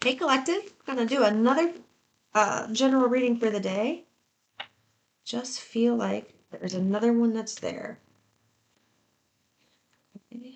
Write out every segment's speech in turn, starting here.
Hey, Collective. I'm going to do another general reading for the day. Just feel like there's another one that's there. Okay.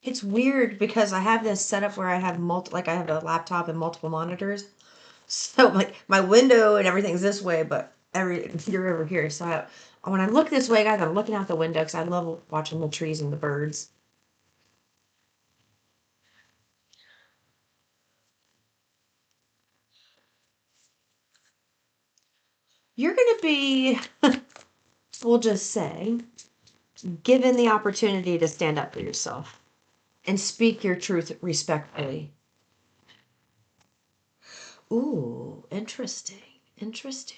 It's weird because I have this setup where I have I have a laptop and multiple monitors. So like my window and everything's this way, but you're over here. So when I look this way, guys, I'm looking out the window because I love watching the trees and the birds. You're going to be, we'll just say, given the opportunity to stand up for yourself and speak your truth respectfully. Ooh, interesting. Interesting.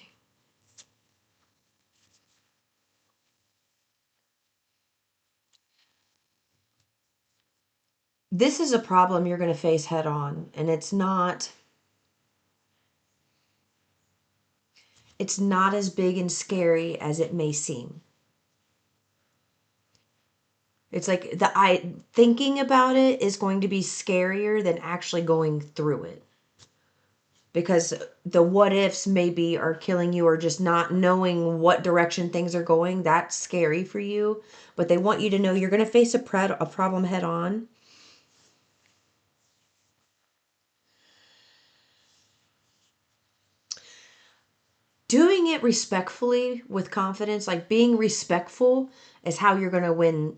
This is a problem you're going to face head on, and it's not as big and scary as it may seem. It's like I thinking about it is going to be scarier than actually going through it. Because the what ifs maybe are killing you, or just not knowing what direction things are going. That's scary for you. But they want you to know you're going to face a problem head on. Doing it respectfully with confidence, like being respectful, is how you're going to win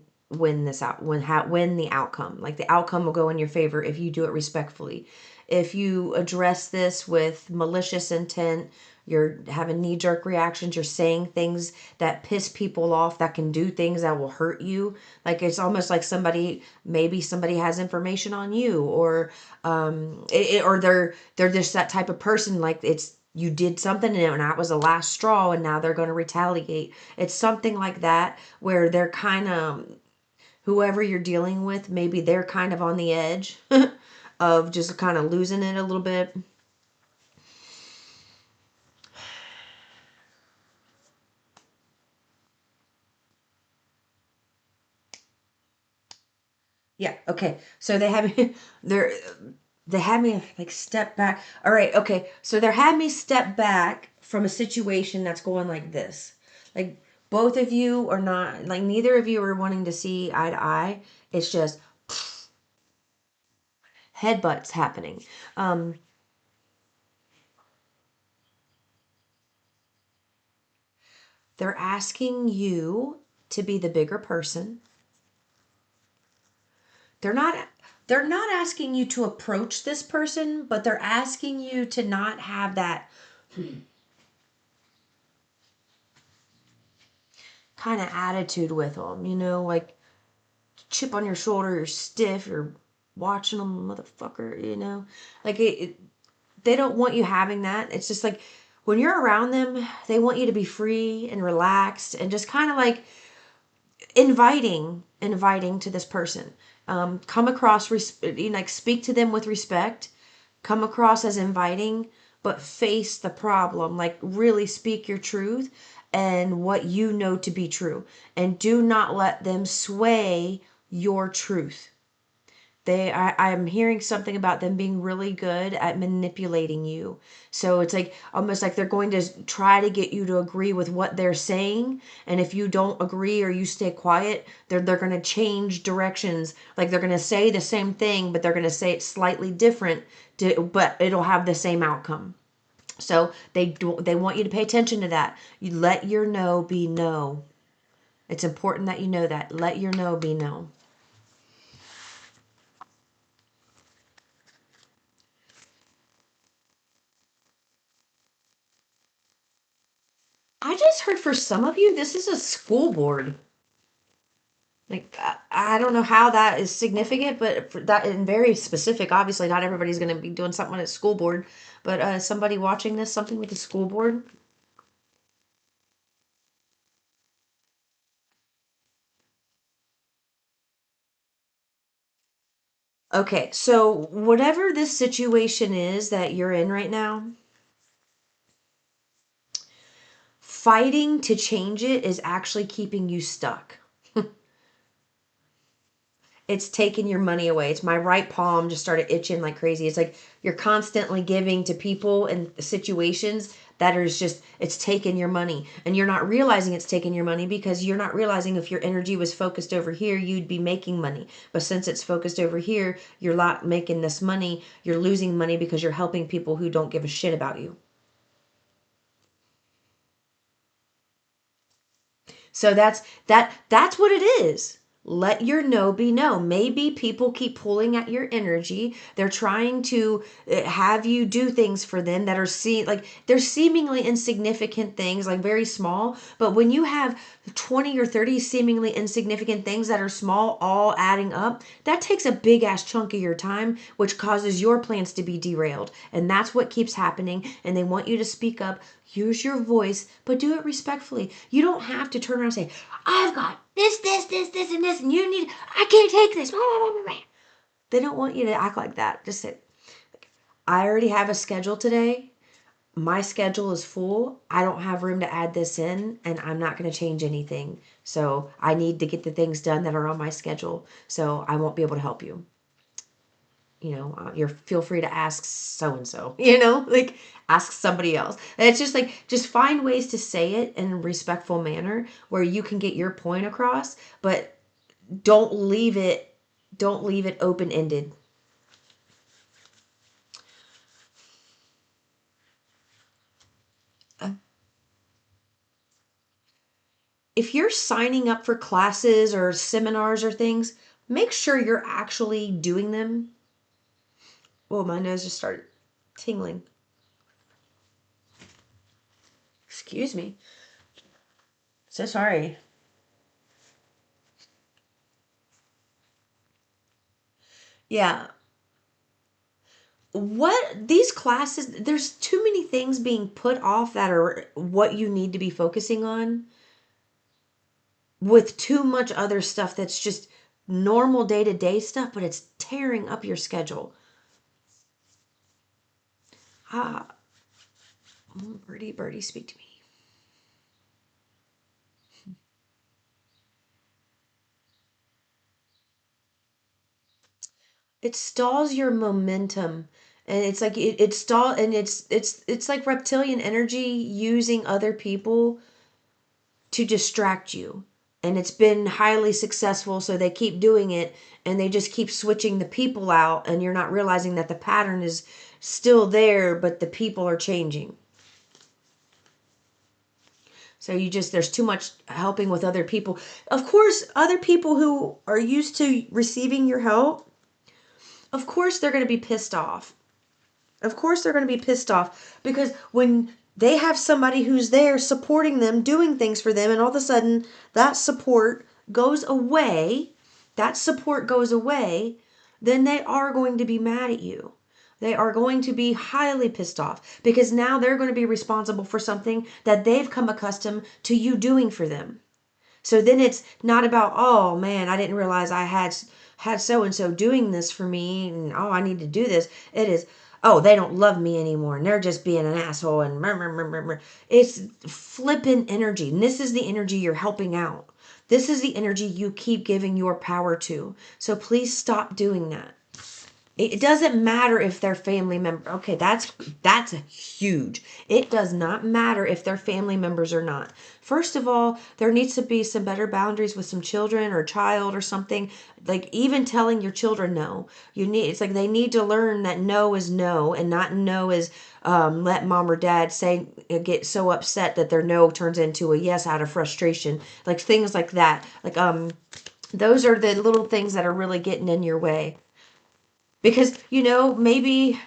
the outcome. Like the outcome will go in your favor if you do it respectfully. If you address this with malicious intent, you're having knee-jerk reactions, you're saying things that piss people off, that can do things that will hurt you. Like it's almost like maybe somebody has information on you, or or they're just that type of person. Like it's you did something and that was the last straw, and now they're going to retaliate. It's something like that where they're kind of, whoever you're dealing with, maybe they're kind of on the edge of just kind of losing it a little bit. Yeah, okay. So they're they had me like step back. All right, okay. So they had me step back from a situation that's going like this. Like both of you are not, like neither of you are wanting to see eye to eye. It's just headbutts happening. Um, they're asking you to be the bigger person. They're not they're not asking you to approach this person, but they're asking you to not have that kind of attitude with them, like chip on your shoulder, you're stiff, you're watching them, motherfucker. Like they don't want you having that. It's just like when you're around them, they want you to be free and relaxed and just kind of like inviting to this person. Come across, like speak to them with respect, come across as inviting, but face the problem. Like really speak your truth and what you know to be true, and do not let them sway your truth. I'm hearing something about them being really good at manipulating you. So it's like almost like they're going to try to get you to agree with what they're saying. And if you don't agree or you stay quiet, they're going to change directions. Like they're going to say the same thing, but they're going to say it slightly different, but it'll have the same outcome. So they want you to pay attention to that. You let your no be no. It's important that you know that. Let your no be no. I just heard for some of you, this is a school board. Like, I don't know how that is significant, but for that and very specific. Obviously, not everybody's going to be doing something at school board, but somebody watching this, something with the school board. Okay, so whatever this situation is that you're in right now, fighting to change it is actually keeping you stuck. it's taking your money away. It's my right palm just started itching like crazy. It's like you're constantly giving to people and situations that is just, it's taking your money. And you're not realizing it's taking your money because you're not realizing if your energy was focused over here, you'd be making money. But since it's focused over here, you're not making this money. You're losing money because you're helping people who don't give a shit about you. So that's what it is. Let your no be no. Maybe people keep pulling at your energy. They're trying to have you do things for them that are like they're seemingly insignificant things, like very small. But when you have 20 or 30 seemingly insignificant things that are small all adding up, that takes a big ass chunk of your time, which causes your plans to be derailed. And that's what keeps happening. And they want you to speak up, use your voice, but do it respectfully. You don't have to turn around and say, I've got this, and this, and you need, I can't take this. They don't want you to act like that. Just say, I already have a schedule today. My schedule is full. I don't have room to add this in, and I'm not going to change anything. So I need to get the things done that are on my schedule. So I won't be able to help you. You're feel free to ask so and so. Like ask somebody else. And it's just like just find ways to say it in a respectful manner where you can get your point across, but don't leave it open ended. If you're signing up for classes or seminars or things, make sure you're actually doing them. Oh, my nose just started tingling. Excuse me. So sorry. Yeah. What these classes, there's too many things being put off that are what you need to be focusing on with too much other stuff that's just normal day-to-day stuff, but it's tearing up your schedule. Ah, birdie, birdie, speak to me. It stalls your momentum. And it's like it stall and it's like reptilian energy using other people to distract you. And it's been highly successful, so they keep doing it and they just keep switching the people out, and you're not realizing that the pattern is still there, but the people are changing. So there's too much helping with other people. Of course, other people who are used to receiving your help, of course they're going to be pissed off. Of course they're going to be pissed off because when they have somebody who's there supporting them, doing things for them, and all of a sudden that support goes away, then they are going to be mad at you. They are going to be highly pissed off because now they're going to be responsible for something that they've come accustomed to you doing for them. So then it's not about, oh man, I didn't realize I had so and so doing this for me, and oh, I need to do this. It is, oh, they don't love me anymore, and they're just being an asshole, and it's flippant energy. And this is the energy you're helping out. This is the energy you keep giving your power to. So please stop doing that. It doesn't matter if they're family member. Okay, that's huge. It does not matter if they're family members or not. First of all, there needs to be some better boundaries with some children or child or something. Like even telling your children no. It's like they need to learn that no is no, and not no is let mom or dad say get so upset that their no turns into a yes out of frustration. Like things like that. Like those are the little things that are really getting in your way. Because, maybe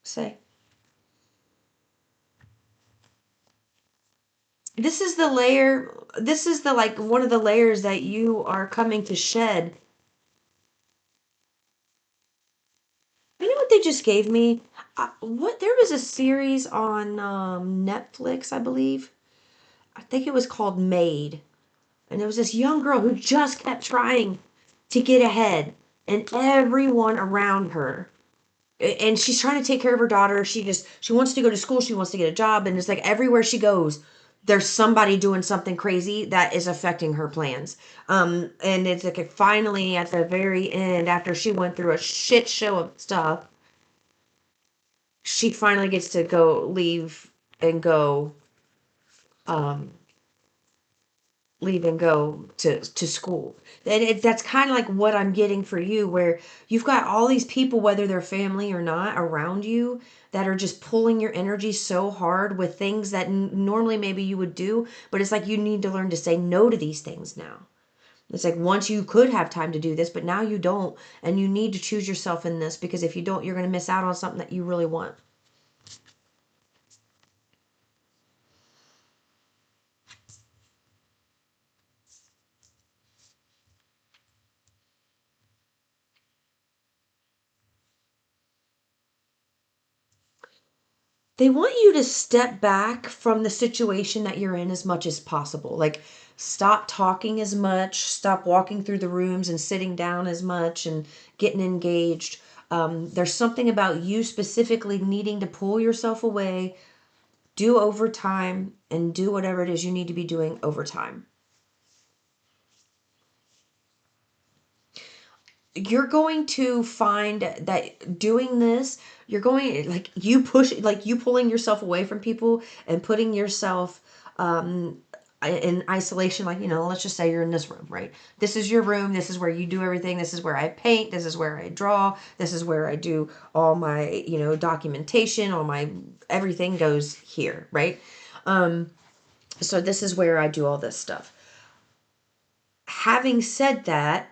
say, this is the like one of the layers that you are coming to shed. You know what they just gave me? There was a series on Netflix, I believe. I think it was called Made. And there was this young girl who just kept trying to get ahead, and everyone around her, and she's trying to take care of her daughter. She wants to go to school, she wants to get a job, and it's like everywhere she goes, there's somebody doing something crazy that is affecting her plans. And it's like finally at the very end, after she went through a shit show of stuff, she finally gets to go leave and go um leave and go to school. And that's kind of like what I'm getting for you, where you've got all these people, whether they're family or not, around you that are just pulling your energy so hard with things that normally maybe you would do, but it's like you need to learn to say no to these things now. It's like once you could have time to do this, but now you don't, and you need to choose yourself in this, because if you don't, you're going to miss out on something that you really want. They want you to step back from the situation that you're in as much as possible. Like, stop talking as much, stop walking through the rooms and sitting down as much and getting engaged. There's something about you specifically needing to pull yourself away, do overtime, and do whatever it is you need to be doing overtime. You're going to find that doing this, you're going, like, you push, like, you pulling yourself away from people and putting yourself in isolation. Like, let's just say you're in this room, right? This is your room, this is where you do everything, this is where I paint, this is where I draw, this is where I do all my documentation, all my everything goes here, right? So this is where I do all this stuff. Having said that,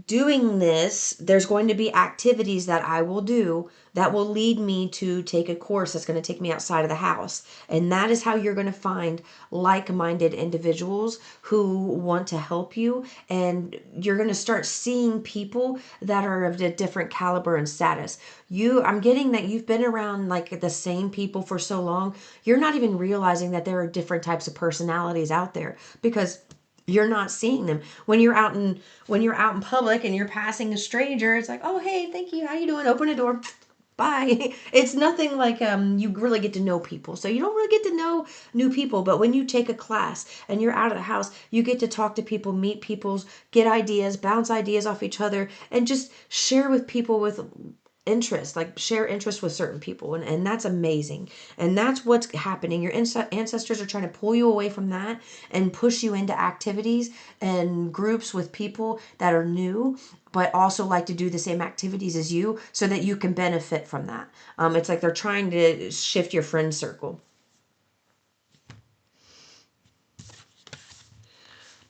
doing this, there's going to be activities that I will do that will lead me to take a course that's going to take me outside of the house. And that is how you're going to find like-minded individuals who want to help you. And you're going to start seeing people that are of a different caliber and status. I'm getting that you've been around like the same people for so long, you're not even realizing that there are different types of personalities out there, because you're not seeing them when you're out in public and you're passing a stranger. It's like, oh, hey, thank you, how you doing, open a door, bye. It's nothing like you really get to know people. So you don't really get to know new people, but when you take a class and you're out of the house, you get to talk to people, meet people, get ideas, bounce ideas off each other, and just share with people with interest, like share interest with certain people, and that's amazing. And that's what's happening. Your ancestors are trying to pull you away from that and push you into activities and groups with people that are new but also like to do the same activities as you, so that you can benefit from that. It's like they're trying to shift your friend circle.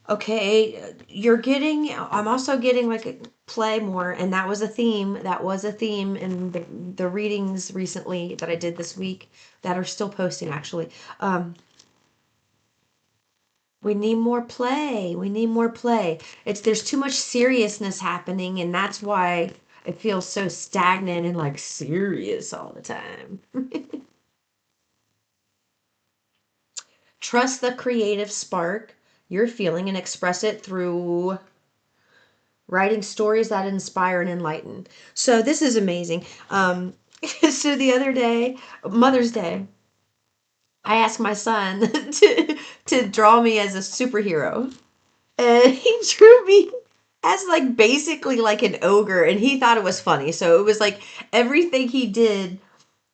Okay, I'm also getting like a play more, and that was a theme in the readings recently that I did this week, that are still posting actually. We need more play, we need more play. There's too much seriousness happening, and that's why it feels so stagnant and like serious all the time. Trust the creative spark you're feeling and express it through writing stories that inspire and enlighten. So this is amazing. So the other day, Mother's Day, I asked my son to draw me as a superhero, and he drew me as like basically like an ogre, and he thought it was funny. So it was like everything he did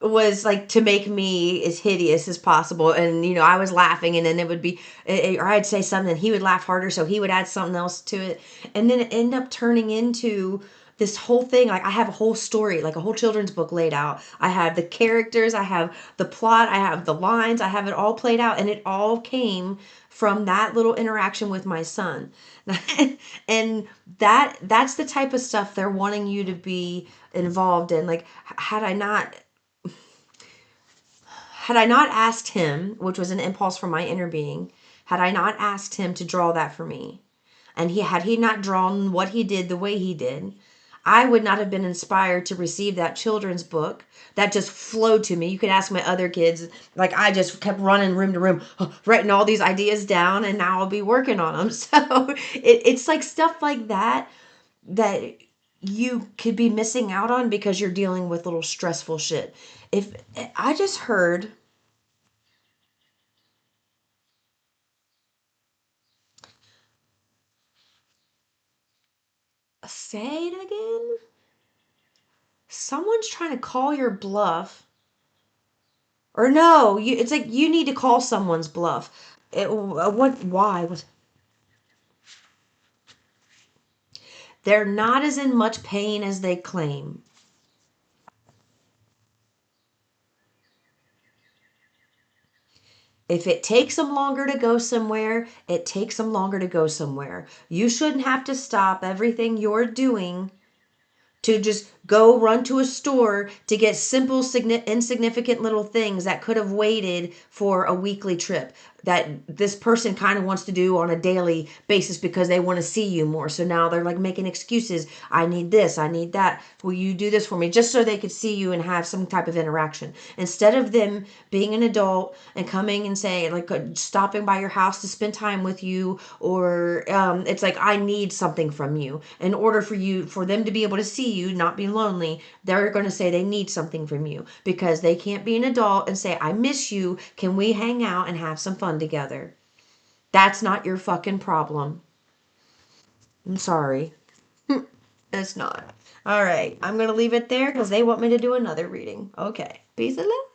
was like to make me as hideous as possible. And I was laughing, and then it would be, or I'd say something and he would laugh harder, so he would add something else to it, and then it ended up turning into this whole thing. Like, I have a whole story, like a whole children's book laid out. I have the characters, I have the plot, I have the lines, I have it all played out, and it all came from that little interaction with my son. And that's the type of stuff they're wanting you to be involved in. Like, had I not asked him, which was an impulse from my inner being, had I not asked him to draw that for me, and he not drawn what he did the way he did, I would not have been inspired to receive that children's book that just flowed to me. You could ask my other kids, like, I just kept running room to room, writing all these ideas down, and now I'll be working on them. So it's like stuff like that you could be missing out on because you're dealing with little stressful shit. If I just heard Say it again. Someone's trying to call your bluff. Or no, it's like you need to call someone's bluff. What? Why? They're not as in much pain as they claim. If it takes them longer to go somewhere, it takes them longer to go somewhere. You shouldn't have to stop everything you're doing to just go run to a store to get simple, insignificant little things that could have waited for a weekly trip that this person kind of wants to do on a daily basis because they want to see you more. So now they're like making excuses. I need this, I need that. Will you do this for me? Just so they could see you and have some type of interaction. Instead of them being an adult and coming and saying, like, stopping by your house to spend time with you, or it's like, I need something from you. In order for them to be able to see you, not be lonely, they're going to say they need something from you because they can't be an adult and say, I miss you. Can we hang out and have some fun together? That's not your fucking problem. I'm sorry. It's not. All right. I'm going to leave it there because they want me to do another reading. Okay. Peace and love.